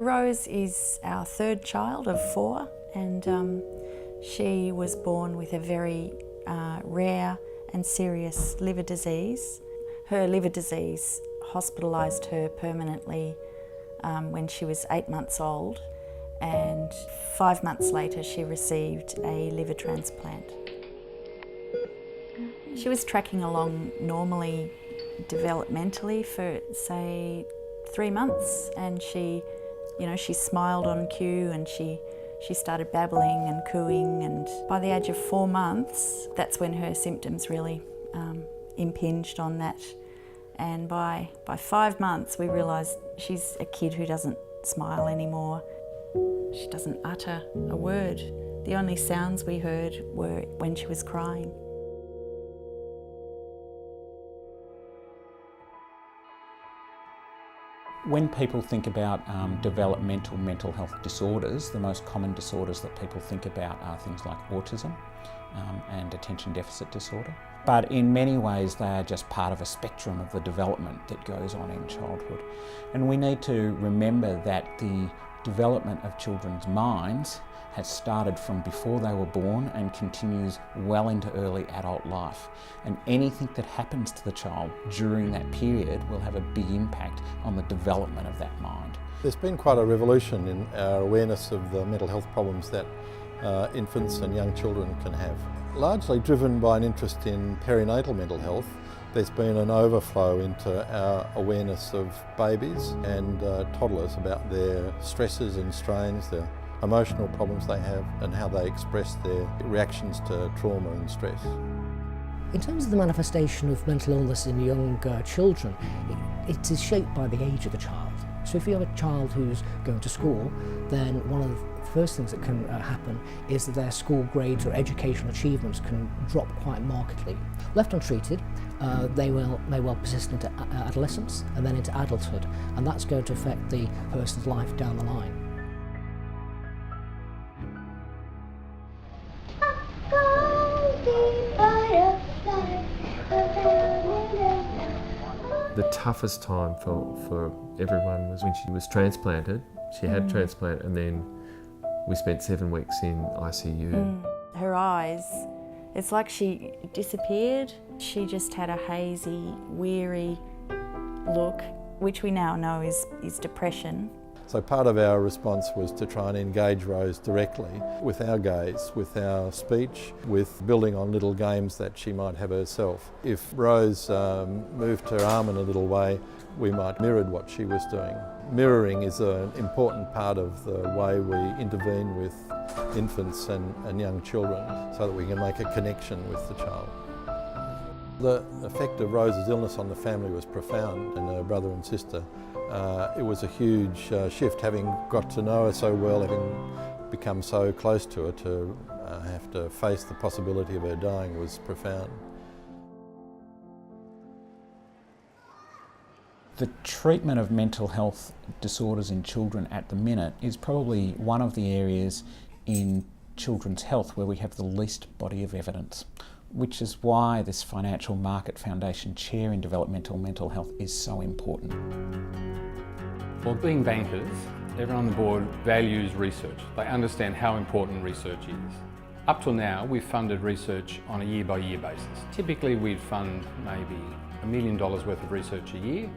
Rose is our third child of 4, and she was born with a very rare and serious liver disease. Her liver disease hospitalised her permanently when she was 8 months old, and 5 months later she received a liver transplant. She was tracking along normally developmentally for, say, 3 months, and she smiled on cue, and she started babbling and cooing, and by the age of 4 months, that's when her symptoms really impinged on that. And by 5 months, we realised she's a kid who doesn't smile anymore. She doesn't utter a word. The only sounds we heard were when she was crying. When people think about developmental mental health disorders, the most common disorders that people think about are things like autism and attention deficit disorder. But in many ways they are just part of a spectrum of the development that goes on in childhood. And we need to remember that the development of children's minds has started from before they were born and continues well into early adult life. And anything that happens to the child during that period will have a big impact on the development of that mind. There's been quite a revolution in our awareness of the mental health problems that infants and young children can have. Largely driven by an interest in perinatal mental health, there's been an overflow into our awareness of babies and toddlers about their stresses and strains, their emotional problems they have, and how they express their reactions to trauma and stress. In terms of the manifestation of mental illness in young children, it is shaped by the age of the child. So if you have a child who's going to school, then one of the first things that can happen is that their school grades or educational achievements can drop quite markedly. Left untreated, they may well persist into adolescence and then into adulthood, and that's going to affect the person's life down the line. The toughest time for everyone was when she was transplanted. She had transplant, and then we spent 7 weeks in ICU. Her eyes, it's like she disappeared. She just had a hazy, weary look, which we now know is depression. So part of our response was to try and engage Rose directly with our gaze, with our speech, with building on little games that she might have herself. If Rose moved her arm in a little way, we might mirror what she was doing. Mirroring is an important part of the way we intervene with infants and young children so that we can make a connection with the child. The effect of Rose's illness on the family was profound, and her brother and sister. It was a huge shift, having got to know her so well, having become so close to her, to have to face the possibility of her dying was profound. The treatment of mental health disorders in children at the minute is probably one of the areas in children's health where we have the least body of evidence, which is why this Financial Market Foundation Chair in Developmental Mental Health is so important. Well, being bankers, everyone on the board values research. They understand how important research is. Up till now, we've funded research on a year-by-year basis. Typically, we'd fund maybe $1 million worth of research a year,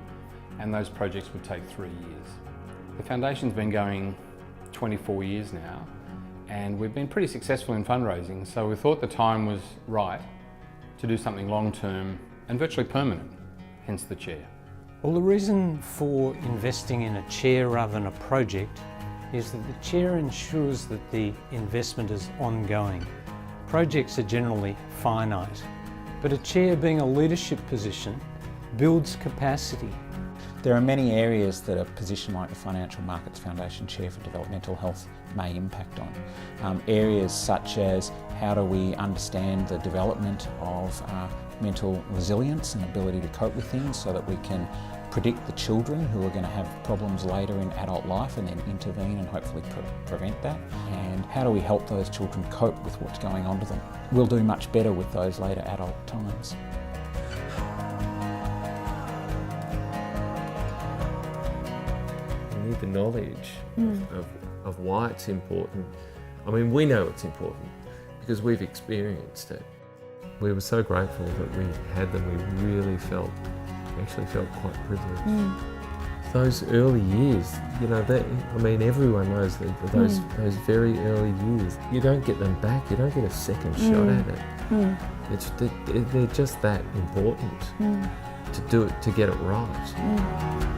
and those projects would take 3 years. The foundation's been going 24 years now, and we've been pretty successful in fundraising, so we thought the time was right to do something long-term and virtually permanent, hence the chair. Well, the reason for investing in a chair rather than a project is that the chair ensures that the investment is ongoing. Projects are generally finite, but a chair, being a leadership position, builds capacity. There are many areas that a position like the Financial Markets Foundation Chair for Developmental Health may impact on. Areas such as how do we understand the development of mental resilience and ability to cope with things so that we can predict the children who are going to have problems later in adult life and then intervene and hopefully prevent that. And how do we help those children cope with what's going on to them? We'll do much better with those later adult times. In need the knowledge of why it's important. I mean, we know it's important because we've experienced it. We were so grateful that we had them. We really actually felt quite privileged. Those early years, you know, everyone knows that those very early years, you don't get them back. You don't get a second shot at it. They're just that important to do it, to get it right.